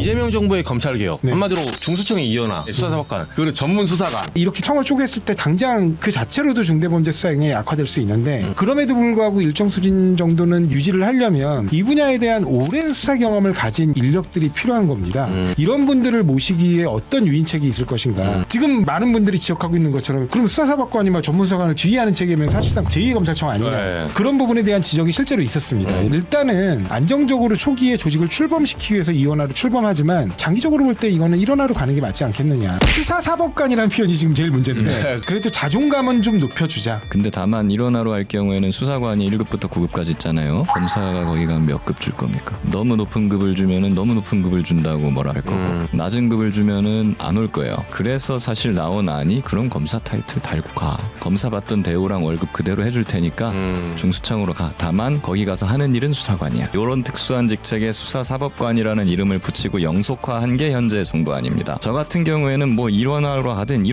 이재명 정부의 검찰개혁, 네. 한마디로 중수청의 이현화, 수사사법관, 그리고 전문 수사관. 이렇게 청을 쪼갰을 때 당장 그 자체로도 중대범죄 수사행위에 약화될 수 있는데 그럼에도 불구하고 일정 수준 정도는 유지를 하려면 이 분야에 대한 오랜 수사 경험을 가진 인력들이 필요한 겁니다. 이런 분들을 모시기에 어떤 유인책이 있을 것인가. 지금 많은 분들이 지적하고 있는 것처럼 그럼 수사사법관이 막 전문수사관을 지휘하는 체계면 사실상 제2검찰청 아니냐. 네. 그런 부분에 대한 지적이 실제로 있었습니다. 일단은 안정적으로 초기에 조직을 출범시키기 위해서 이원화로 출범하지만 장기적으로 볼 때 이거는 일원화로 가는 게 맞지 않겠느냐. 수사사법관이라는 표현이 지금 제일 문제인데 네. 그래도 자존감은 좀 높여주자. 근데 다만 일원화로 할 경우에는 수사관이 1급부터 9급까지 있잖아요. 검사가 거기 가면 몇 급 줄 겁니까? 너무 높은 급을 주면은 너무 높은 급을 준다고 뭐라 할 거고 낮은 급을 주면은 안 올 거예요. 그래서 사실 나온 안이 그런 검사 타이틀 달고 가. 검사 받던 대우랑 월급 그대로 해줄 테니까 중수청으로 가. 다만 거기 가서 하는 일은 수사관이야. 이런 특수한 직책에 수사사법관이라는 이름을 붙이고 영속화한 게 현재 정부안입니다. 저 같은 경우에는 뭐 일원화로 하든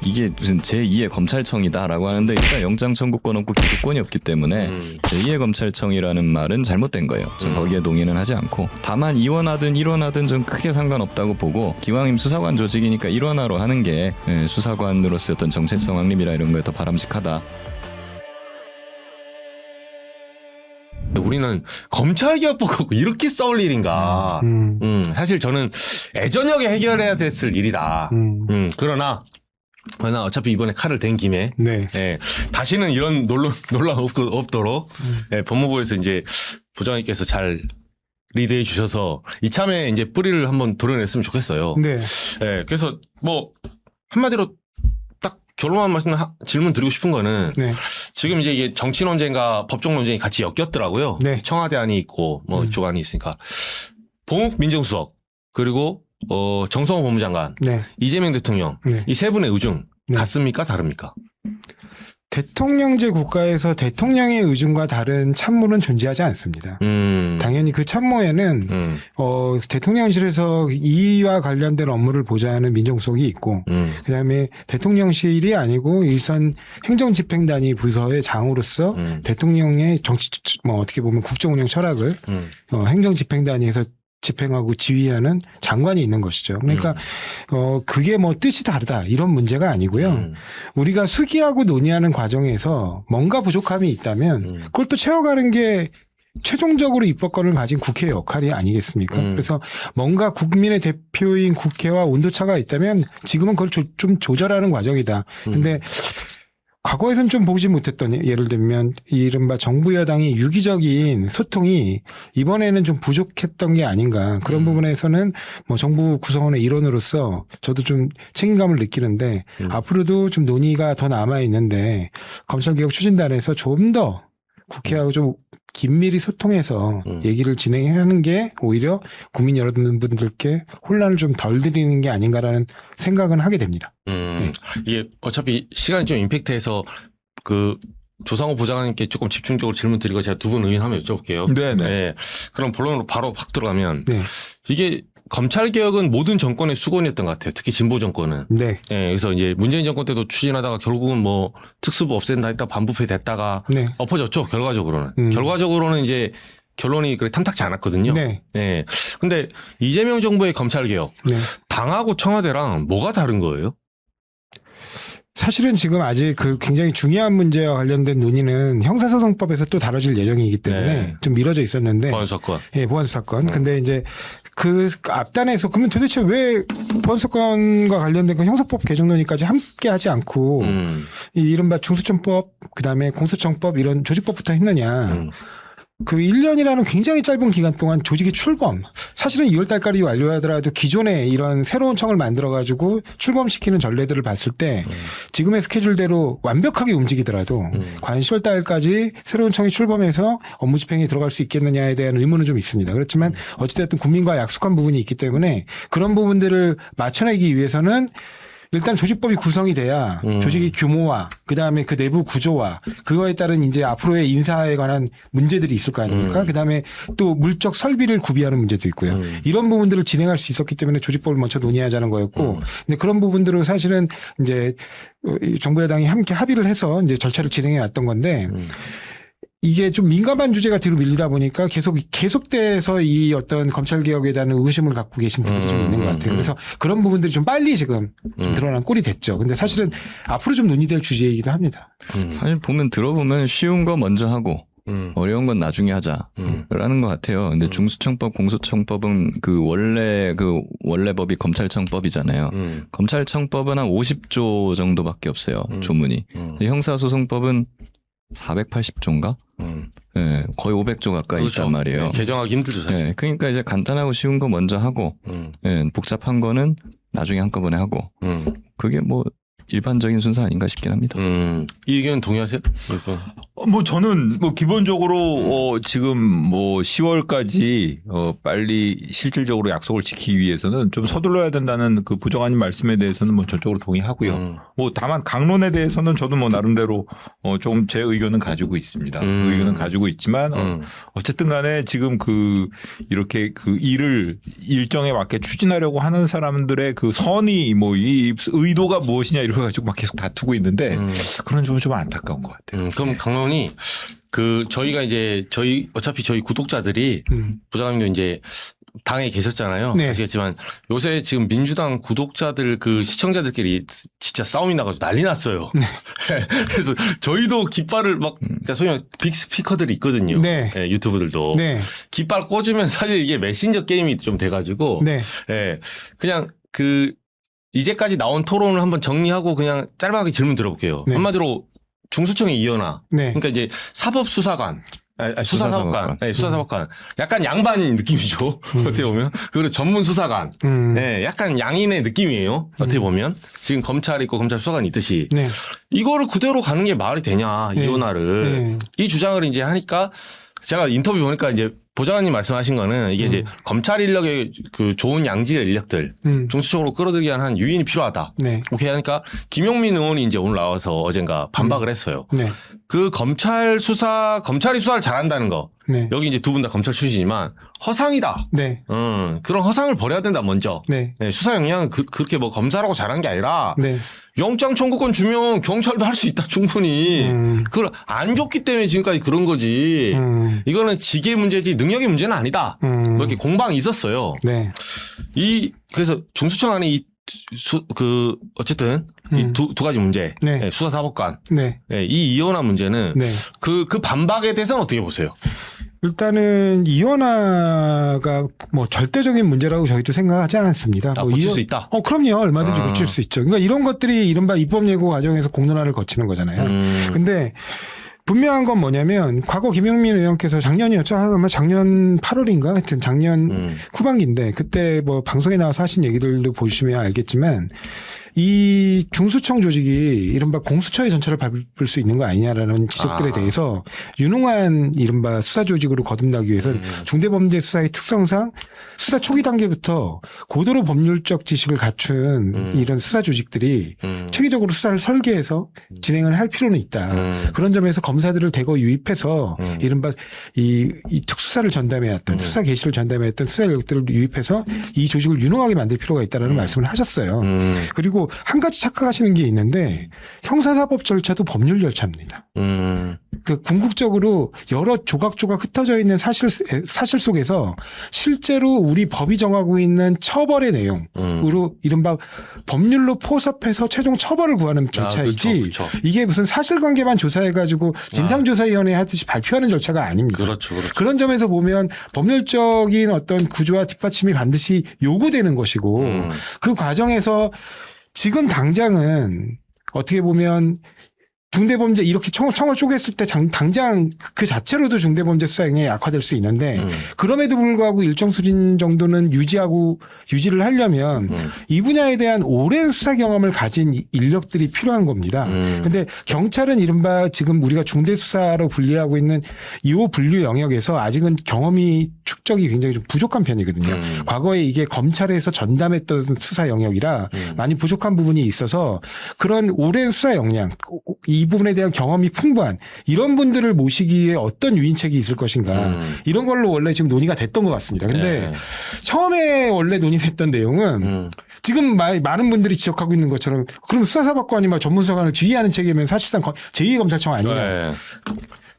이게 무슨 제2의 검찰청이다라고 하는데 일단 영장 청구권 없고 기소권이 없기 때문에 제2의 검찰청이라는 말은 잘못된 거예요. 전 거기에 동의는 하지 않고 다만 이원하든 일원하든 좀 크게 상관없다고 보고 기왕이면 수사관 조직이니까 일원화로 하는 게 수사관으로서의 어떤 정체성 확립이라 이런 거에 더 바람직하다. 우리는 검찰개혁 보고 이렇게 싸울 일인가. 사실 저는 예전역에 해결해야 됐을 일이다. 그러나 어차피 이번에 칼을 댄 김에 네. 예, 다시는 이런 논란 없도록 예, 법무부에서 이제 부장님께서 잘 리드해 주셔서 이참에 이제 뿌리를 한번 도려냈으면 좋겠어요. 네. 예, 그래서 뭐 한마디로 딱 결론한 말씀 질문 드리고 싶은 거는 네. 지금 이제 이게 정치 논쟁과 법적 논쟁이 같이 엮였더라고요. 네. 청와대 안이 있고 뭐 이쪽 안이 있으니까 봉욱 민정수석 그리고 정성호 법무장관, 네. 이재명 대통령 네. 이 세 분의 의중 네. 같습니까? 다릅니까? 대통령제 국가에서 대통령의 의중과 다른 참모는 존재하지 않습니다. 당연히 그 참모에는 대통령실에서 이와 관련된 업무를 보좌하는 민정수석이 있고 그다음에 대통령실이 아니고 일선 행정집행단위 부서의 장으로서 대통령의 정치 뭐 어떻게 보면 국정운영 철학을 행정집행단위에서 집행하고 지휘하는 장관이 있는 것이죠. 그러니까 그게 뭐 뜻이 다르다 이런 문제가 아니고요. 우리가 수기하고 논의하는 과정에서 뭔가 부족함이 있다면 그걸 또 채워가는 게 최종적으로 입법권을 가진 국회의 역할이 아니겠습니까? 그래서 뭔가 국민의 대표인 국회와 온도차가 있다면 지금은 그걸 좀 조절하는 과정이다. 근데 과거에는 좀 보지 못했던 예를 들면 이른바 정부 여당이 유기적인 소통이 이번에는 좀 부족했던 게 아닌가. 그런 부분에서는 뭐 정부 구성원의 일원으로서 저도 좀 책임감을 느끼는데 앞으로도 좀 논의가 더 남아 있는데 검찰개혁 추진단에서 좀 더 국회하고 좀 긴밀히 소통해서 얘기를 진행해야 하는 게 오히려 국민 여러분들께 혼란을 좀 덜 드리는 게 아닌가라는 생각은 하게 됩니다. 네. 이게 어차피 시간이 좀 임팩트해서 그 조상호 부장님께 조금 집중적으로 질문 드리고 제가 두 분 의견 한번 여쭤볼게요. 네네. 네. 그럼 본론으로 바로 확 들어가면 네. 이게 검찰개혁은 모든 정권의 수건이었던 것 같아요. 특히 진보 정권은. 네. 네, 그래서 이제 문재인 정권 때도 추진하다가 결국은 뭐 특수부 없앤다 했다 반부패 됐다가 네. 엎어졌죠. 결과적으로는. 결과적으로는 이제 결론이 그렇게 탐탁지 않았거든요. 네. 네. 근데 이재명 정부의 검찰개혁 네. 당하고 청와대랑 뭐가 다른 거예요? 사실은 지금 아직 그 굉장히 중요한 문제와 관련된 논의는 형사소송법에서 또 다뤄질 예정이기 때문에 네. 좀 미뤄져 있었는데. 보안사건. 예, 보안사건. 근데 이제 그 앞단에서 그러면 도대체 왜 보안사건과 관련된 그 형사법 개정 논의까지 함께 하지 않고 이 이른바 중수청법, 그다음에 공소청법 이런 조직법부터 했느냐. 그 1년이라는 굉장히 짧은 기간 동안 조직의 출범. 사실은 2월 달까지 완료하더라도 기존에 이런 새로운 청을 만들어가지고 출범시키는 전례들을 봤을 때 지금의 스케줄대로 완벽하게 움직이더라도 과연 10월 달까지 새로운 청이 출범해서 업무 집행에 들어갈 수 있겠느냐에 대한 의문은 좀 있습니다. 그렇지만 어찌됐든 국민과 약속한 부분이 있기 때문에 그런 부분들을 맞춰내기 위해서는 일단 조직법이 구성이 돼야 조직의 규모와 그다음에 그 내부 구조와 그거에 따른 이제 앞으로의 인사에 관한 문제들이 있을 거 아닙니까? 그다음에 또 물적 설비를 구비하는 문제도 있고요. 이런 부분들을 진행할 수 있었기 때문에 조직법을 먼저 논의하자는 거였고 근데 그런 부분들은 사실은 이제 정부 여당이 함께 합의를 해서 이제 절차를 진행해 왔던 건데 이게 좀 민감한 주제가 뒤로 밀리다 보니까 계속돼서 이 어떤 검찰 개혁에 대한 의구심을 갖고 계신 분들이 좀 있는 것 같아요. 그래서 그런 부분들이 좀 빨리 지금 좀 드러난 꼴이 됐죠. 근데 사실은 앞으로 좀 논의될 주제이기도 합니다. 사실 들어보면 쉬운 거 먼저 하고 어려운 건 나중에 하자라는 것 같아요. 근데 중수청법, 공수청법은 그 원래 법이 검찰청법이잖아요. 검찰청법은 한 50조 정도밖에 없어요. 조문이. 근데 형사소송법은 480조인가? 네, 거의 500조 가까이 그렇죠. 있단 말이에요. 네, 개정하기 힘들죠, 사실. 네, 그러니까 이제 간단하고 쉬운 거 먼저 하고, 네, 복잡한 거는 나중에 한꺼번에 하고, 그게 뭐 일반적인 순서 아닌가 싶긴 합니다. 이 의견 동의하세요? 뭐 저는 뭐 기본적으로 지금 뭐 10월까지 빨리 실질적으로 약속을 지키기 위해서는 좀 서둘러야 된다는 그 부정한 말씀에 대해서는 뭐 전적으로 동의하고요. 뭐 다만 강론에 대해서는 저도 뭐 나름대로 조금 제 의견은 가지고 있습니다. 그 의견은 가지고 있지만 어쨌든 간에 지금 이렇게 일을 일정에 맞게 추진하려고 하는 사람들의 그 선의 뭐 이 의도가 무엇이냐 이런 거 가지고 막 계속 다투고 있는데 그런 점은 좀 안타까운 것 같아요. 그럼 강론이 저희가 이제 어차피 저희 구독자들이 부장님도 이제 당에 계셨잖아요. 네. 아시겠지만 요새 지금 민주당 구독자들 시청자들끼리 진짜 싸움이 나가지고 난리 났어요. 네. 그래서 저희도 깃발을 그러니까 소위 말해 빅 스피커들이 있거든요. 네. 네, 유튜브들도. 네. 깃발 꽂으면 사실 이게 메신저 게임이 좀 돼가지고. 네. 네. 그냥 이제까지 나온 토론을 한번 정리하고 그냥 짧게 질문 드려볼게요. 네. 한마디로 중수청의 이현아. 네. 그러니까 이제 사법수사관. 수사사법관. 네, 수사사법관. 약간 양반 느낌이죠. 어떻게 보면. 그리고 전문수사관. 네, 약간 양인의 느낌이에요. 어떻게 보면. 지금 검찰이 있고 검찰 수사관이 있듯이. 네. 이거를 그대로 가는 게 말이 되냐, 네. 이현아를. 네. 이 주장을 이제 하니까 제가 인터뷰 보니까 이제 보좌관님 말씀하신 거는 이게 이제 검찰 인력의 좋은 양질의 인력들 중수적으로 끌어들이기 위한 한 유인이 필요하다. 네. 오케이 하니까 김용민 의원이 이제 오늘 나와서 어젠가 반박을 했어요. 네. 검찰이 수사를 잘한다는 거. 네. 여기 이제 두 분 다 검찰 출신이지만 허상이다. 네. 그런 허상을 버려야 된다 먼저. 네. 네, 수사 역량은 그렇게 뭐 검사라고 잘하는 게 아니라 네. 영장 청구권 주면 경찰도 할 수 있다 충분히. 그걸 안 줬기 때문에 지금까지 그런 거지. 이거는 직의 문제지 능력의 문제는 아니다. 뭐 이렇게 공방이 있었어요. 네. 그래서 중수청 안에 어쨌든 이 두 가지 문제. 네. 네, 수사사법관. 네. 네, 이 이현아 문제는 네. 그 반박에 대해서는 어떻게 보세요? 일단은 이현아가 뭐 절대적인 문제라고 저희도 생각하지 않았습니다. 뭐 고칠 수 있다. 그럼요. 얼마든지 고칠 수 있죠. 그러니까 이런 것들이 이른바 입법 예고 과정에서 공론화를 거치는 거잖아요. 근데 분명한 건 뭐냐면 과거 김용민 의원께서 작년이었죠. 아마 작년 8월인가 하여튼 작년 후반기인데 그때 뭐 방송에 나와서 하신 얘기들도 보시면 알겠지만 이 중수청 조직이 이른바 공수처의 전철을 밟을 수 있는 거 아니냐라는 지적들에 대해서 유능한 이른바 수사 조직으로 거듭나기 위해서 중대범죄수사의 특성상 수사 초기 단계부터 고도로 법률적 지식을 갖춘 이런 수사 조직들이 체계적으로 수사를 설계해서 진행을 할 필요는 있다. 그런 점에서 검사들을 대거 유입해서 이른바 이 특수사를 전담해왔던 수사 개시를 전담해왔던 수사 인력들을 유입해서 이 조직을 유능하게 만들 필요가 있다는 말씀을 하셨어요. 그리고 한 가지 착각하시는 게 있는데 형사사법 절차도 법률 절차입니다. 궁극적으로 여러 조각조각 흩어져 있는 사실 속에서 실제로 우리 법이 정하고 있는 처벌의 내용으로 이른바 법률로 포섭해서 최종 처벌을 구하는 절차이지 그렇죠. 이게 무슨 사실관계만 조사해가지고 진상조사위원회 하듯이 발표하는 절차가 아닙니다. 그렇죠. 그런 점에서 보면 법률적인 어떤 구조와 뒷받침이 반드시 요구되는 것이고 그 과정에서 지금 당장은 어떻게 보면 중대범죄 이렇게 총을 쪼갰을 때 당장 그 자체로도 중대범죄 수사행위에 약화될 수 있는데 그럼에도 불구하고 일정 수준 정도는 유지를 하려면 이 분야에 대한 오랜 수사 경험을 가진 인력들이 필요한 겁니다. 근데 경찰은 이른바 지금 우리가 중대수사로 분리하고 있는 2호 분류 영역에서 아직은 경험이 축적이 굉장히 좀 부족한 편이거든요. 과거에 이게 검찰에서 전담했던 수사 영역이라 많이 부족한 부분이 있어서 그런 오랜 수사 역량 이 부분에 대한 경험이 풍부한 이런 분들을 모시기에 어떤 유인책이 있을 것인가 이런 걸로 원래 지금 논의가 됐던 것 같습니다. 근데 처음에 원래 논의됐던 내용은 지금 많은 분들이 지적하고 있는 것처럼 그럼 수사사법관이 전문수사관을 지휘하는 체계면 사실상 제2검찰청 아니냐.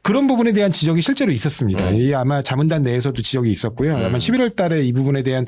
그런 부분에 대한 지적이 실제로 있었습니다. 이 아마 자문단 내에서도 지적이 있었고요. 아마 11월 달에 이 부분에 대한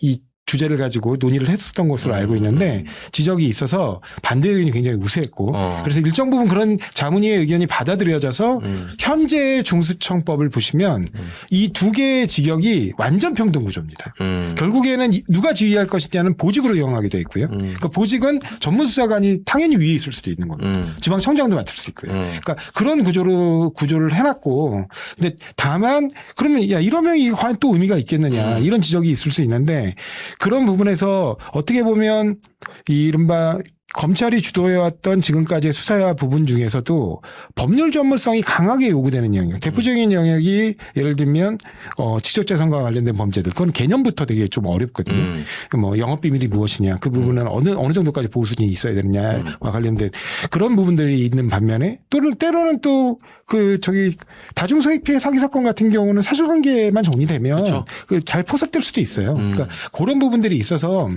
이 주제를 가지고 논의를 했었던 것으로 알고 있는데 지적이 있어서 반대 의견이 굉장히 우세했고 그래서 일정 부분 그런 자문위의 의견이 받아들여져서 현재 중수청법을 보시면 이 두 개의 직역이 완전 평등 구조입니다. 결국에는 누가 지휘할 것이냐는 보직으로 이용하게 돼 있고요. 그러니까 보직은 전문수사관이 당연히 위에 있을 수도 있는 겁니다. 지방청장도 맡을 수 있고요. 그러니까 그런 구조를 해놨고 근데 다만 그러면 야 이러면 이게 과연 또 의미가 있겠느냐 이런 지적이 있을 수 있는데 그런 부분에서 어떻게 보면 이 이른바 검찰이 주도해왔던 지금까지의 수사 부분 중에서도 법률 전문성이 강하게 요구되는 영역. 대표적인 영역이 예를 들면 직접재산과 관련된 범죄들. 그건 개념부터 되게 좀 어렵거든요. 뭐 영업비밀이 무엇이냐. 그 부분은 어느 정도까지 보호 수준이 있어야 되느냐와 관련된 그런 부분들이 있는 반면에 때로는 또 다중소익 피해 사기 사건 같은 경우는 사실관계만 정리되면 잘 포섭될 수도 있어요. 그러니까 그런 부분들이 있어서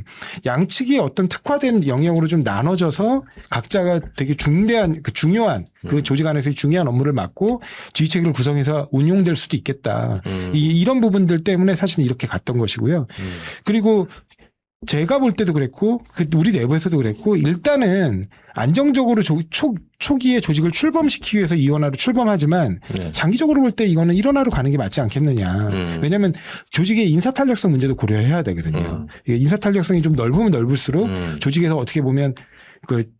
양측이 어떤 특화된 영역으로 좀 나눠져서 각자가 되게 중요한 그 조직 안에서의 중요한 업무를 맡고 지휘체계를 구성해서 운용될 수도 있겠다. 이런 부분들 때문에 사실은 이렇게 갔던 것이고요. 그리고 제가 볼 때도 그랬고 우리 내부에서도 그랬고 일단은 안정적으로 초기에 조직을 출범시키기 위해서 이원화로 출범하지만 장기적으로 볼 때 이거는 일원화로 가는 게 맞지 않겠느냐. 왜냐하면 조직의 인사탄력성 문제도 고려해야 되거든요. 인사탄력성이 좀 넓으면 넓을수록 조직에서 어떻게 보면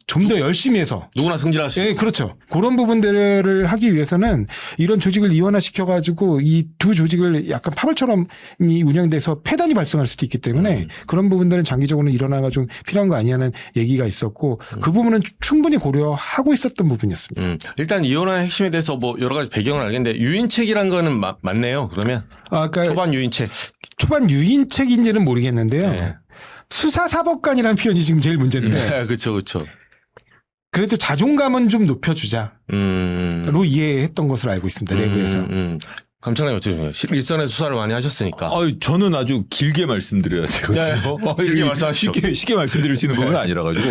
좀 더 열심히 해서 누구나 승진할 수 있고. 네, 그렇죠. 그런 부분들을 하기 위해서는 이런 조직을 이원화시켜 가지고 이 두 조직을 약간 파벌처럼 운영돼서 폐단이 발생할 수도 있기 때문에 그런 부분들은 장기적으로는 일원화가 좀 필요한 거 아니냐는 얘기가 있었고 그 부분은 충분히 고려하고 있었던 부분이었습니다. 일단 이원화의 핵심에 대해서 뭐 여러 가지 배경을 알겠는데 유인책이란 거는 맞네요. 그러면 그러니까 초반 유인책. 초반 유인책인지는 모르겠는데요. 네. 수사사법관이라는 표현이 지금 제일 문제인데. 그렇죠. 그래도 자존감은 좀 높여주자로 이해했던 것으로 알고 있습니다. 내부에서. 감청장님 어쩌죠? 일선의 수사를 많이 하셨으니까. 저는 아주 길게 말씀드려야 되거든요. 네. 길게 말씀하시죠. 쉽게 말씀드릴 수 있는 부분은 아니라가지고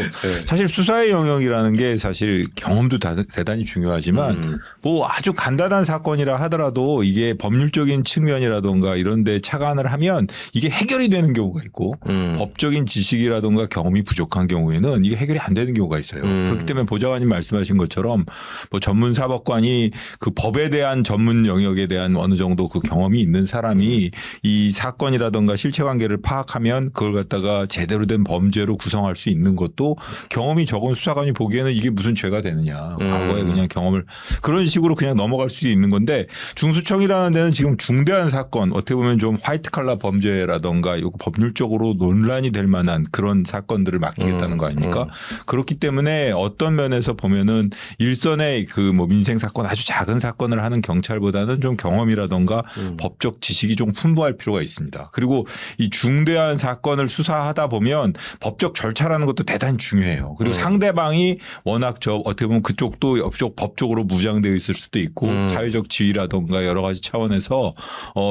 사실 수사의 영역이라는 게 사실 경험도 대단히 중요하지만 뭐 아주 간단한 사건이라 하더라도 이게 법률적인 측면이라든가 이런 데 착안을 하면 이게 해결이 되는 경우가 있고 법적인 지식이라든가 경험이 부족한 경우에는 이게 해결이 안 되는 경우가 있어요. 그렇기 때문에 보좌관님 말씀하신 것처럼 뭐 전문 사법관이 그 법에 대한 전문 영역에 대한 어느 정도 그 경험이 있는 사람이 이 사건이라든가 실체관계를 파악하면 그걸 갖다가 제대로 된 범죄로 구성할 수 있는 것도 경험이 적은 수사관이 보기에는 이게 무슨 죄가 되느냐. 과거에 그냥 경험을 그런 식으로 그냥 넘어갈 수 있는 건데 중수청이라는 데는 지금 중대한 사건 어떻게 보면 좀 화이트 칼라 범죄라든가 법률적으로 논란이 될 만한 그런 사건들을 맡기겠다는 거 아닙니까? 그렇기 때문에 어떤 면에서 보면은 일선의 그 뭐 민생 사건 아주 작은 사건을 하는 경찰보다는 좀 경험이라든가 법적 지식이 좀 풍부할 필요가 있습니다. 그리고 이 중대한 사건을 수사하다 보면 법적 절차라는 것도 대단히 중요해요. 그리고 상대방이 워낙 어떻게 보면 그쪽도 옆쪽 법적으로 무장되어 있을 수도 있고 사회적 지위라든가 여러 가지 차원에서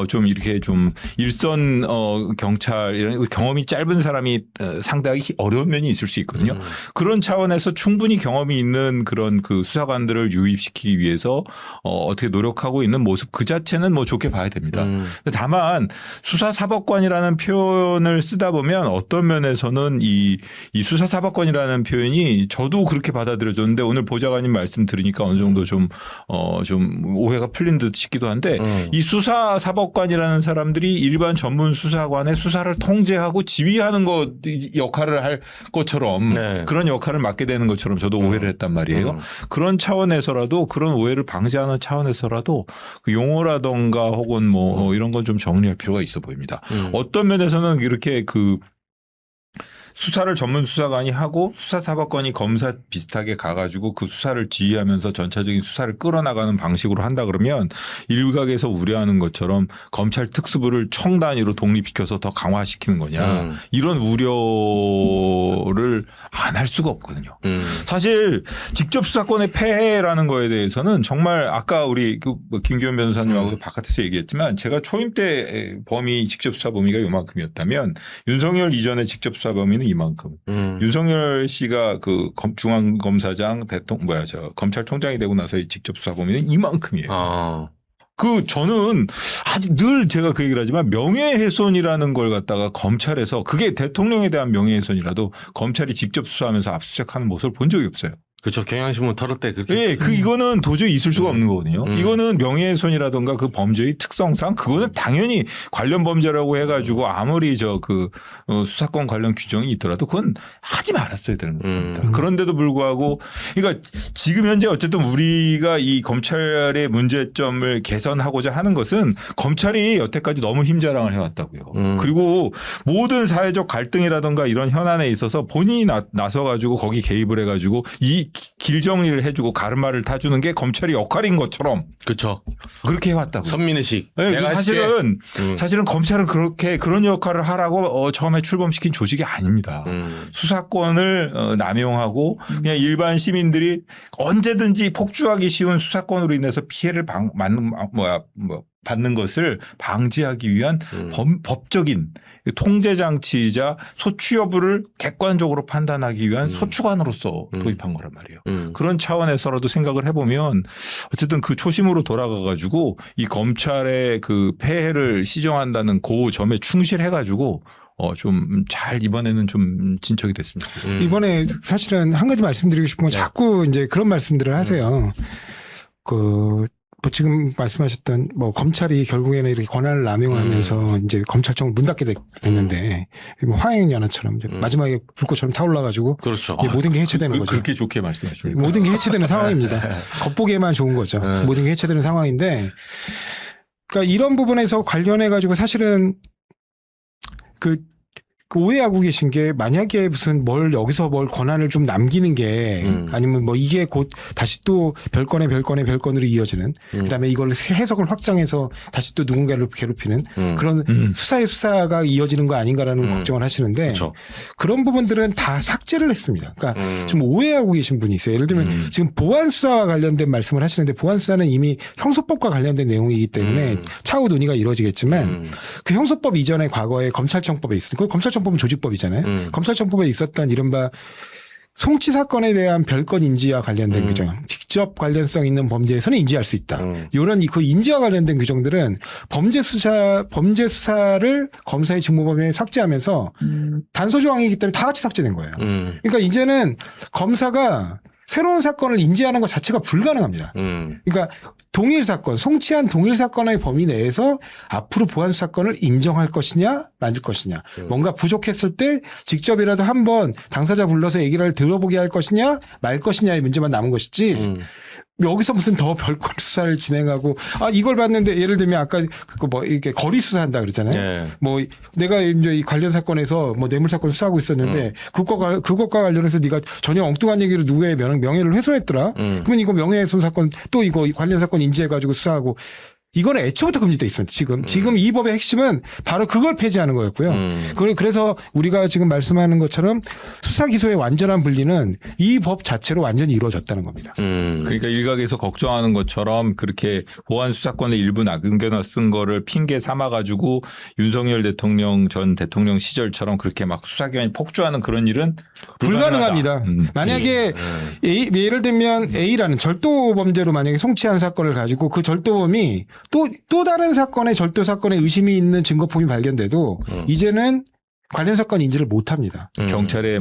좀 이렇게 좀 일선 경찰 이런 경험이 짧은 사람이 상대하기 어려운 면이 있을 수 있거든요. 그런 차원에서 충분히 경험이 있는 그런 그 수사관들을 유입시키기 위해서 어떻게 노력하고 있는 모습 그 자체는 뭐 좋게 봐야 됩니다. 다만 수사사법관이라는 표현을 쓰다 보면 어떤 면에서는 이 수사사법관이라는 표현이 저도 그렇게 받아들여졌는데 오늘 보좌관님 말씀 들으니까 어느 정도 좀 오해가 풀린 듯 싶기도 한데 이 수사사법관이라는 사람들이 일반 전문 수사관의 수사를 통제하고 지휘하는 것 역할을 할 것처럼 그런 역할을 맡게 되는 것처럼 저도 오해를 했단 말이에요. 그런 차원에서라도 그런 오해를 방지하는 차원에서라도 그 용어라던가 혹은 뭐 이런 건 좀 정리할 필요가 있어 보입니다. 어떤 면에서는 이렇게 그 수사를 전문 수사관이 하고 수사사법관이 검사 비슷하게 가가지고 그 수사를 지휘하면서 전체적인 수사를 끌어나가는 방식으로 한다 그러면 일각에서 우려하는 것처럼 검찰 특수부를 청 단위로 독립시켜서 더 강화시키는 거냐 이런 우려를 안 할 수가 없거든요. 사실 직접 수사권의 폐해라는 거에 대해서는 정말 아까 우리 김기현 변호사님하고도 바깥에서 얘기했지만 제가 초임 때 직접 수사 범위가 요만큼이었다면 윤석열 이전의 직접 수사 범위는 이만큼. 윤석열 씨가 그 중앙검사장 검찰총장이 되고 나서 직접 수사 범위는 이만큼이에요. 저는 아주 늘 제가 그 얘기를 하지만 명예훼손이라는 걸 갖다가 검찰에서 그게 대통령에 대한 명예훼손이라도 검찰이 직접 수사하면서 압수수색하는 모습을 본 적이 없어요. 그렇죠. 경향신문 털을 때 그렇게. 예, 이거는 도저히 있을 수가 없는 거거든요. 이거는 명예훼손이라든가 그 범죄의 특성상 그거는 당연히 관련 범죄라고 해가지고 아무리 수사권 관련 규정이 있더라도 그건 하지 말았어야 되는 겁니다. 그런데도 불구하고 그러니까 지금 현재 어쨌든 우리가 이 검찰의 문제점을 개선하고자 하는 것은 검찰이 여태까지 너무 힘자랑을 해왔다고요. 그리고 모든 사회적 갈등이라든가 이런 현안에 있어서 본인이 나서가지고 거기 개입을 해가지고 이 길 정리를 해주고 가르마를 타주는 게 검찰의 역할인 것처럼 그렇죠. 그렇게 해왔다고. 선민의식. 네, 사실은 검찰은 그런 역할을 하라고 처음에 출범시킨 조직이 아닙니다. 수사권을 남용하고 그냥 일반 시민들이 언제든지 폭주하기 쉬운 수사권으로 인해서 피해를 받는 것을 방지하기 위한 법적인 통제 장치이자 소추 여부를 객관적으로 판단하기 위한 소추관으로서 도입한 거란 말이에요. 그런 차원에서라도 생각을 해보면 어쨌든 그 초심으로 돌아가 가지고 이 검찰의 그 폐해를 시정한다는 그 점에 충실해 가지고 좀 잘 이번에는 좀 진척이 됐습니다. 이번에 사실은 한 가지 말씀드리고 싶은 건 자꾸 이제 그런 말씀들을 하세요. 지금 말씀하셨던 검찰이 결국에는 이렇게 권한을 남용하면서 이제 검찰청을 문 닫게 됐는데 화행연화처럼 마지막에 불꽃처럼 타올라가지고 그렇죠. 모든 게 해체되는 거죠. 그렇게 좋게 말씀하십니까? 모든 게 해체되는 상황입니다. 겉보기에만 좋은 거죠. 모든 게 해체되는 상황인데, 그러니까 이런 부분에서 관련해 가지고 사실은 그 오해하고 계신 게 만약에 무슨 여기서 권한을 좀 남기는 게 아니면 이게 곧 다시 또 별건으로 이어지는 그다음에 이걸 해석을 확장해서 다시 또 누군가를 괴롭히는 그런 수사가 이어지는 거 아닌가라는 걱정을 하시는데 그렇죠. 그런 부분들은 다 삭제를 했습니다. 그러니까 좀 오해하고 계신 분이 있어요. 예를 들면 지금 보안 수사와 관련된 말씀을 하시는데 보안 수사는 이미 형소법과 관련된 내용이기 때문에 차후 논의가 이루어지겠지만 그 형소법 이전에 과거에 검찰청법에 있으니까 검찰청법은 조직법이잖아요. 검찰청법에 있었던 이른바 송치 사건에 대한 별건 인지와 관련된 규정, 직접 관련성 있는 범죄에서는 인지할 수 있다. 이런 그 인지와 관련된 규정들은 범죄 수사를 검사의 직무 범위에 삭제하면서 단서 조항이기 때문에 다 같이 삭제된 거예요. 그러니까 이제는 검사가 새로운 사건을 인지하는 것 자체가 불가능합니다. 그러니까 동일 사건, 송치한 동일 사건의 범위 내에서 앞으로 보안 사건을 인정할 것이냐, 만질 것이냐. 뭔가 부족했을 때 직접이라도 한번 당사자 불러서 얘기를 들어보게 할 것이냐, 말 것이냐의 문제만 남은 것이지. 여기서 무슨 더 별건 수사를 진행하고 이걸 봤는데 예를 들면 아까 이렇게 거리 수사한다 그랬잖아요. 네. 내가 이제 이 관련 사건에서 뇌물 사건 수사하고 있었는데 그것과 관련해서 네가 전혀 엉뚱한 얘기로 누구의 명예를 훼손했더라. 그러면 이거 명예훼손 사건 또 이거 관련 사건 인지해 가지고 수사하고 이거는 애초부터 금지돼 있습니다. 지금 이 법의 핵심은 바로 그걸 폐지하는 거였고요. 그래서 우리가 지금 말씀하는 것처럼 수사 기소의 완전한 분리는 이 법 자체로 완전히 이루어졌다는 겁니다. 그러니까 일각에서 걱정하는 것처럼 그렇게 보안 수사권의 일부 남겨놔 쓴 거를 핑계 삼아 가지고 윤석열 전 대통령 시절처럼 그렇게 막 수사기관이 폭주하는 그런 일은 불가능합니다. 만약에 예를 들면 A라는 절도 범죄로 만약에 송치한 사건을 가지고 그 절도범이 또 다른 사건의 절도 사건에 의심이 있는 증거품이 발견돼도 이제는 관련 사건 인지를 못 합니다. 경찰에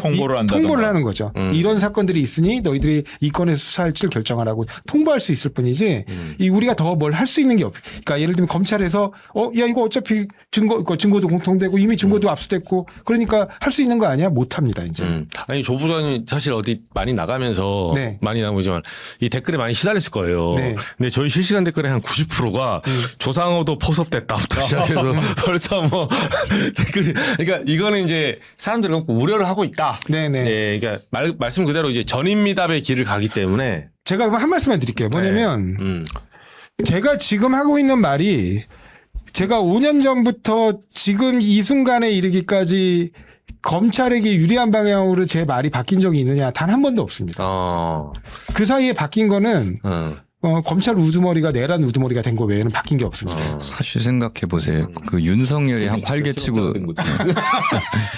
통보를 하는 거죠. 이런 사건들이 있으니 너희들이 이 건에서 수사할지를 결정하라고 통보할 수 있을 뿐이지 우리가 더 뭘 할 수 있는 게 없어요. 그러니까 예를 들면 검찰에서 야 이거 어차피 증거도 공통되고 이미 증거도 압수됐고 그러니까 할 수 있는 거 아니야? 못 합니다. 이제. 아니 조 부장님 사실 어디 많이 나가면서 많이 나오지만 이 댓글에 많이 시달렸을 거예요. 네. 근데 저희 실시간 댓글의 한 90%가 조상호도 포섭됐다부터 시작해서 벌써 댓글이 그러니까 이거는 이제 사람들은 우려를 하고 있다. 네네. 예, 그러니까 말씀 그대로 이제 전인미답의 길을 가기 때문에 제가 한 말씀만 드릴게요. 뭐냐면 제가 지금 하고 있는 말이 제가 5년 전부터 지금 이 순간에 이르기까지 검찰에게 유리한 방향으로 제 말이 바뀐 적이 있느냐 단 한 번도 없습니다. 그 사이에 바뀐 거는 검찰 우두머리가 내란 우두머리가 된 거 외에는 바뀐 게 없습니다. 사실 생각해 보세요. 그 윤석열이 한 활개치고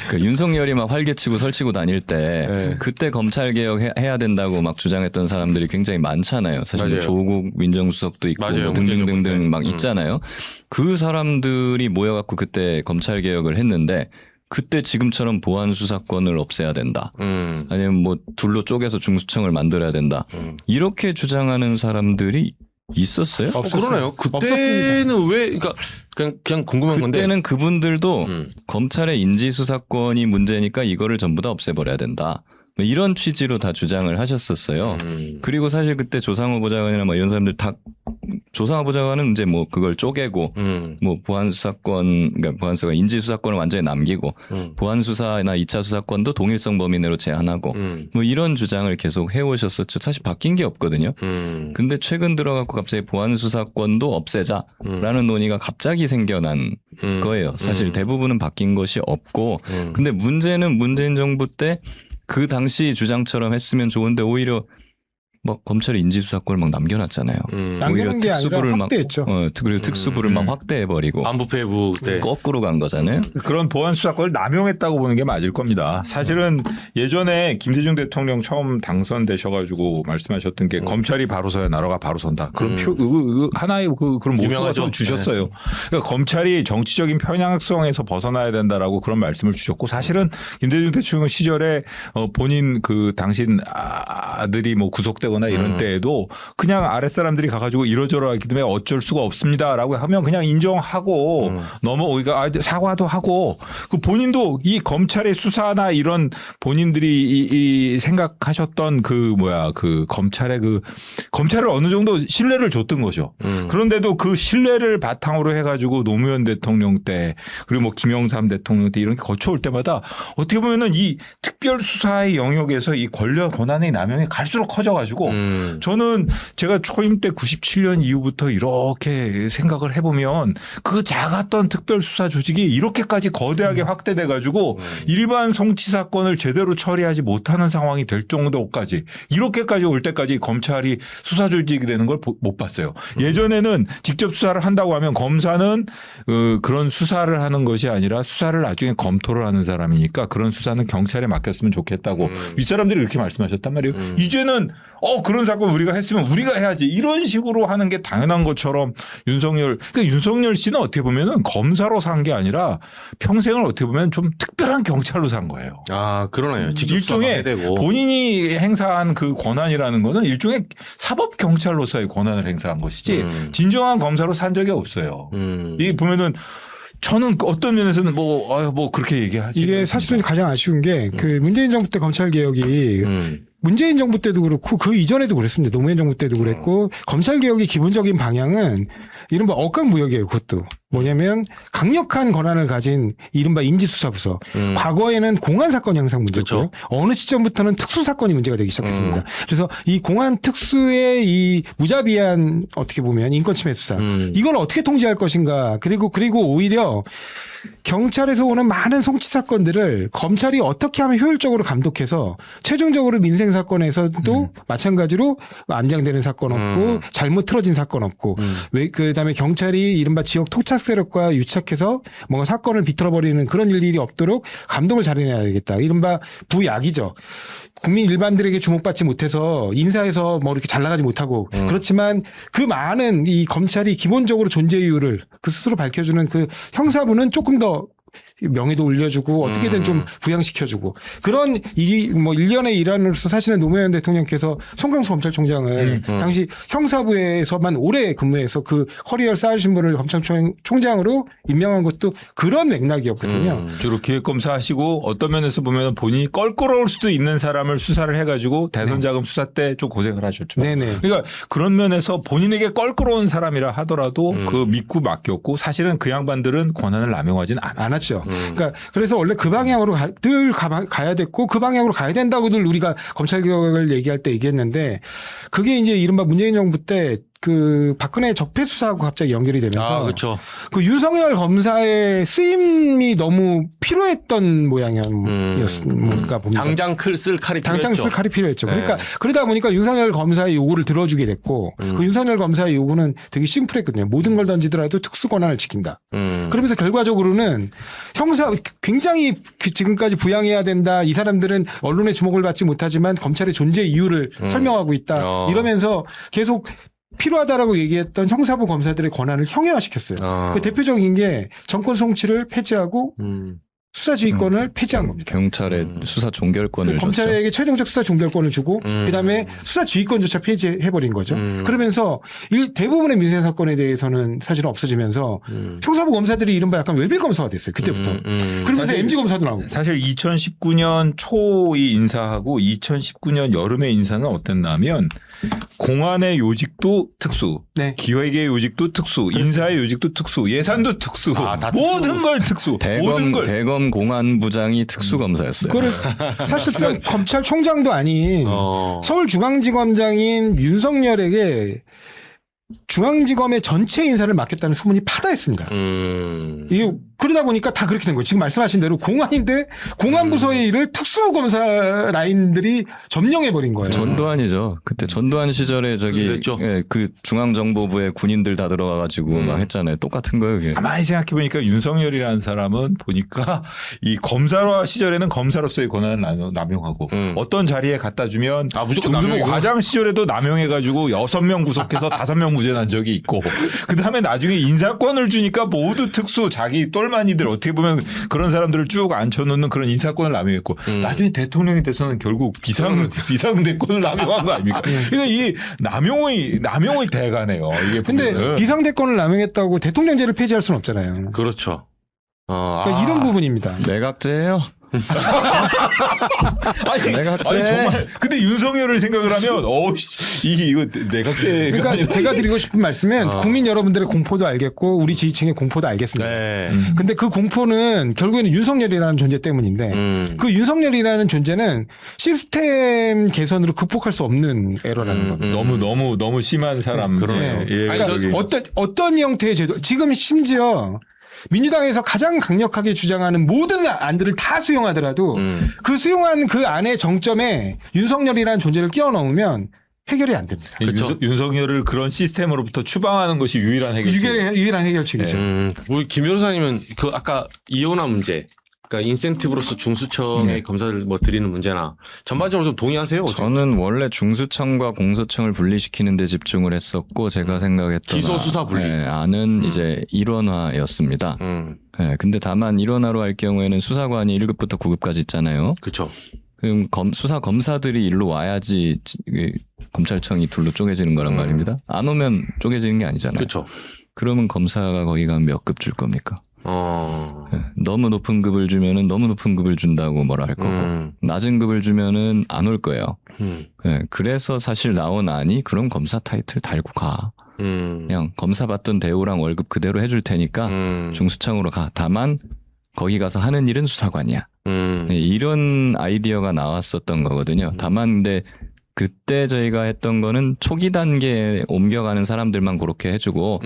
그 윤석열이 막 활개치고 설치고 다닐 때 네. 그때 검찰 개혁 해야 된다고 막 주장했던 사람들이 굉장히 많잖아요. 사실 맞아요. 조국 민정수석도 있고 맞아요. 뭐 등등등등 막 문재인 있잖아요. 그 사람들이 모여갖고 그때 검찰 개혁을 했는데. 그때 지금처럼 보안 수사권을 없애야 된다. 아니면 뭐 둘로 쪼개서 중수청을 만들어야 된다. 이렇게 주장하는 사람들이 있었어요? 그러네요. 그때는 왜 그러니까 그냥 궁금한 건데 그때는 그분들도 검찰의 인지 수사권이 문제니까 이거를 전부 다 없애버려야 된다. 이런 취지로 다 주장을 하셨었어요. 그리고 사실 그때 조상호 보좌관이나 뭐 이런 사람들 다 조상호 보좌관은 이제 뭐 그걸 쪼개고 뭐 보안 수사권 그러니까 보안 수사 인지 수사권을 완전히 남기고 보안 수사나 2차 수사권도 동일성 범위 내로 제한하고 뭐 이런 주장을 계속 해오셨었죠. 사실 바뀐 게 없거든요. 근데 최근 들어갖고 갑자기 보안 수사권도 없애자라는 논의가 갑자기 생겨난 거예요. 사실 대부분은 바뀐 것이 없고 근데 문제는 문재인 정부 때 그 당시 주장처럼 했으면 좋은데 오히려 막 검찰이 인지수사권을 막 남겨놨잖아요. 오히려 남겨놓은 게 아니라 확대했죠. 그리고 특수부를 막 확대해버리고 반부패부 때 거꾸로 간 거잖아요. 그런 보안 수사권을 남용했다고 보는 게 맞을 겁니다. 사실은 예전에 김대중 대통령 처음 당선되셔가지고 말씀하셨던 게 검찰이 바로 서야 나라가 바로 선다. 그런 하나의 그런 모토가 유명하죠. 주셨어요. 그러니까 검찰이 정치적인 편향성에서 벗어나야 된다라고 그런 말씀을 주셨고 사실은 김대중 대통령 시절에 본인 그 당신 아들이 뭐 구속되거나 이런 때에도 그냥 아랫사람들이 가가지고 이러저러 하기 때문에 어쩔 수가 없습니다라고 하면 그냥 인정하고 넘어오기가 사과도 하고 그 본인도 이 검찰의 수사나 이런 본인들이 이 생각하셨던 그 검찰을 어느 정도 신뢰를 줬던 거죠. 그런데도 그 신뢰를 바탕으로 해가지고 노무현 대통령 때 그리고 뭐 김영삼 대통령 때 이런 게 거쳐올 때마다 어떻게 보면은 이 특별수사의 영역에서 이 권한의 남용이 갈수록 커져가지고 저는 제가 초임 때 97년 이후부터 이렇게 생각을 해보면 그 작았던 특별수사 조직이 이렇게까지 거대하게 확대돼 가지고 일반 송치 사건을 제대로 처리하지 못하는 상황이 될 정도까지 이렇게까지 올 때까지 검찰이 수사 조직이 되는 걸 못 봤어요. 예전에는 직접 수사를 한다고 하면 검사는 그런 수사를 하는 것이 아니라 수사를 나중에 검토를 하는 사람이니까 그런 수사는 경찰에 맡겼으면 좋겠다고 윗사람들이 이렇게 말씀하셨단 말이에요. 이제는 그런 사건 우리가 했으면 우리가 해야지 이런 식으로 하는 게 당연한 것처럼 그러니까 윤석열 씨는 어떻게 보면은 검사로 산 게 아니라 평생을 어떻게 보면 좀 특별한 경찰로 산 거예요. 아 그러네요. 직접 일종의 수사가 되고. 본인이 행사한 그 권한이라는 거는 일종의 사법 경찰로서의 권한을 행사한 것이지 진정한 검사로 산 적이 없어요. 이게 보면은 저는 어떤 면에서는 뭐 그렇게 얘기하지. 이게 사실은 가장 아쉬운 게 그 문재인 정부 때 검찰 개혁이 문재인 정부 때도 그렇고 그 이전에도 그랬습니다. 노무현 정부 때도 그랬고 검찰 개혁의 기본적인 방향은 이른바 억강무역이에요. 그것도 뭐냐면 강력한 권한을 가진 이른바 인지수사부서. 과거에는 공안사건 형상 문제였고요. 그렇죠. 어느 시점부터는 특수사건이 문제가 되기 시작했습니다. 그래서 이 공안 특수의 이 무자비한 어떻게 보면 인권침해 수사 이걸 어떻게 통제할 것인가. 그리고 오히려 경찰에서 오는 많은 송치 사건들을 검찰이 어떻게 하면 효율적으로 감독해서 최종적으로 민생 사건에서도 마찬가지로 안장되는 사건 없고 잘못 틀어진 사건 없고 그다음에 경찰이 이른바 지역 토착 세력과 유착해서 뭔가 사건을 비틀어버리는 그런 일들이 없도록 감독을 잘해내야 되겠다. 이른바 부약이죠. 국민 일반들에게 주목받지 못해서 인사에서 뭐 이렇게 잘 나가지 못하고 그렇지만 그 많은 이 검찰이 기본적으로 존재 이유를 그 스스로 밝혀주는 그 형사부는 조금 더 명예도 올려주고 어떻게든 좀 부양시켜주고 그런 일련의 일환으로서 사실은 노무현 대통령께서 송강수 검찰총장을 당시 형사부에서만 오래 근무해서 그 커리어를 쌓으신 분을 검찰총장으로 임명한 것도 그런 맥락이었거든요. 주로 기획검사 하시고 어떤 면에서 보면 본인이 껄끄러울 수도 있는 사람을 수사를 해가지고 대선 자금 수사 때 좀 고생을 하셨죠. 네네. 그러니까 그런 면에서 본인에게 껄끄러운 사람이라 하더라도 그 믿고 맡겼고 사실은 그 양반들은 권한을 남용하지는 않았죠. 그러니까 그래서 원래 그 방향으로 늘 가야 됐고 그 방향으로 가야 된다고들 우리가 검찰 개혁을 얘기할 때 얘기했는데 그게 이제 이른바 문재인 정부 때 그 박근혜 적폐 수사하고 갑자기 연결이 되면서 그렇죠. 그 윤석열 검사의 쓰임이 너무 필요했던 모양이었을까 봅니다. 당장 쓸 칼이 당장 필요했죠. 쓸 칼이 필요했죠. 네. 그러니까 그러다 보니까 윤석열 검사의 요구를 들어주게 됐고 그 윤석열 검사의 요구는 되게 심플했거든요. 모든 걸 던지더라도 특수 권한을 지킨다. 그러면서 결과적으로는 형사 굉장히 지금까지 부양해야 된다. 이 사람들은 언론의 주목을 받지 못하지만 검찰의 존재 이유를 설명하고 있다. 이러면서 계속 필요하다라고 얘기했던 형사부 검사들의 권한을 형해화시켰어요. 그 대표적인 게 정권 송치를 폐지하고 수사지휘권을 폐지한 겁니다. 경찰의 수사 종결권을 줬죠. 검찰에게 최종적 수사 종결권을 주고 그다음에 수사지휘권조차 폐지해버린 거죠. 그러면서 대부분의 민생 사건에 대해서는 사실은 없어지면서 형사부 검사들이 이른바 약간 외bil 검사가 됐어요. 그때부터. 그러면서 사실- MG 검사도 나오고. 사실 2019년 초의 인사하고 2019년 여름의 인사는 어땠냐면 공안의 요직도 특수, 네. 기획의 요직도 특수, 인사의 요직도 특수, 예산도 특수, 다 모든 걸 특수, 모든 걸. 대검 공안부장이 특수검사였어요. 그걸 사실상 검찰총장도 아닌 서울중앙지검장인 윤석열에게 중앙지검의 전체 인사를 맡겼다는 소문이 파다했습니다. 이게 그러다 보니까 다 그렇게 된 거예요. 지금 말씀하신 대로 공안인데 공안부서의 일을 특수검사 라인들이 점령해버린 거예요. 전두환이죠. 그때 전두환 시절에 저기 그랬죠. 그 중앙정보부에 군인들 다 들어가가지고 막 했잖아요. 똑같은 거예요. 그게. 가만히 생각해보니까 윤석열이라는 사람은 보니까 이 검사 시절에는 검사로서의 권한을 남용하고 어떤 자리에 갖다 주면 무조건 중수부 남용이구나. 과장 시절에도 남용해가지고 6명 구속해서 5명 무죄난 적이 있고 그 다음에 나중에 인사권을 주니까 모두 특수 자기 똘마니들 어떻게 보면 그런 사람들을 쭉 앉혀놓는 그런 인사권을 남용했고 나중에 대통령이 돼서는 결국 비상대권을 남용한 거 아닙니까? 그러니까 이 남용의 대가네요. 이게 근데 보면은. 비상대권을 남용했다고 대통령제를 폐지할 수는 없잖아요. 그렇죠. 그러니까 이런 부분입니다. 내각제예요. 아니 정말 근데 윤석열을 생각을 하면 이거 내각제 그러니까 제가 드리고 싶은 말씀은 국민 여러분들의 공포도 알겠고 우리 지지층의 공포도 알겠습니다. 네. 근데 그 공포는 결국에는 윤석열이라는 존재 때문인데 그 윤석열이라는 존재는 시스템 개선으로 극복할 수 없는 에러라는 겁니다. 너무 심한 사람. 그러네요. 예, 그러니까 저기. 어떤 형태의 제도 지금 심지어 민주당에서 가장 강력하게 주장하는 모든 안들을 다 수용하더라도 그 수용한 그 안의 정점에 윤석열이라는 존재를 끼워 넣으면 해결이 안 됩니다. 그렇죠. 윤석열을 그런 시스템으로부터 추방하는 것이 유일한 해결. 유일한 해결책이죠. 우리 김 변호사님은 그 아까 이혼화 문제, 그러니까 인센티브로서 중수청의 검사를 뭐 드리는 문제나 전반적으로 좀 동의하세요? 저는 원래 중수청과 공소청을 분리시키는 데 집중을 했었고 제가 생각했던 기소 수사 분리. 안은 이제 일원화였습니다. 근데 다만 일원화로 할 경우에는 수사관이 1급부터 9급까지 있잖아요. 그렇죠. 그럼 수사 검사들이 일로 와야지 검찰청이 둘로 쪼개지는 거란 말입니다. 안 오면 쪼개지는 게 아니잖아요. 그렇죠. 그러면 검사가 거기 가면 몇 급 줄 겁니까? 너무 높은 급을 주면은 너무 높은 급을 준다고 뭐라 할 거고 낮은 급을 주면은 안 올 거예요. 그래서 사실 나온 안이 그럼 검사 타이틀 달고 가. 그냥 검사 받던 대우랑 월급 그대로 해줄 테니까 중수청으로 가. 다만 거기 가서 하는 일은 수사관이야. 이런 아이디어가 나왔었던 거거든요. 다만 근데 그때 저희가 했던 거는 초기 단계에 옮겨가는 사람들만 그렇게 해주고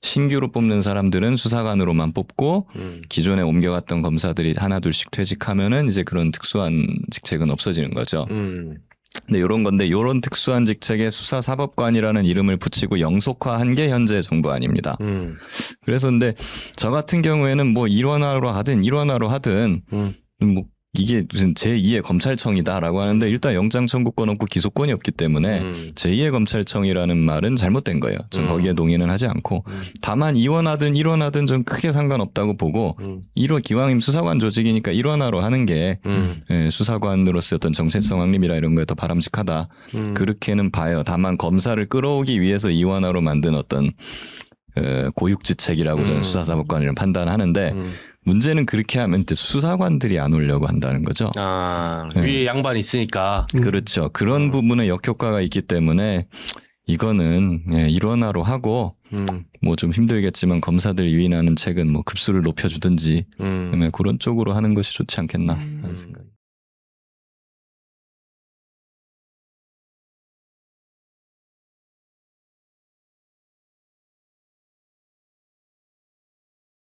신규로 뽑는 사람들은 수사관으로만 뽑고 기존에 옮겨갔던 검사들이 하나둘씩 퇴직하면은 이제 그런 특수한 직책은 없어지는 거죠. 근데 이런 건데 이런 특수한 직책에 수사사법관이라는 이름을 붙이고 영속화한 게 현재 정부안입니다. 그래서 근데 저 같은 경우에는 뭐 일원화로 하든 뭐 이게 무슨 제2의 검찰청이다라고 하는데 일단 영장 청구권 없고 기소권이 없기 때문에 제2의 검찰청이라는 말은 잘못된 거예요. 전 거기에 동의는 하지 않고 다만 이원하든 일원하든 전 크게 상관없다고 보고 기왕이면 수사관 조직이니까 일원화로 하는 게 수사관으로서 어떤 정체성 확립이라 이런 거에 더 바람직하다. 그렇게는 봐요. 다만 검사를 끌어오기 위해서 이원화로 만든 어떤 고육지책이라고 저는 수사사법관이라는 판단하는데 문제는 그렇게 하면 수사관들이 안 오려고 한다는 거죠. 위에 양반이 있으니까. 그렇죠. 그런 부분에 역효과가 있기 때문에 이거는 일원화로 하고 뭐 좀 힘들겠지만 검사들 유인하는 책은 뭐 급수를 높여주든지 그런 쪽으로 하는 것이 좋지 않겠나 하는 생각이.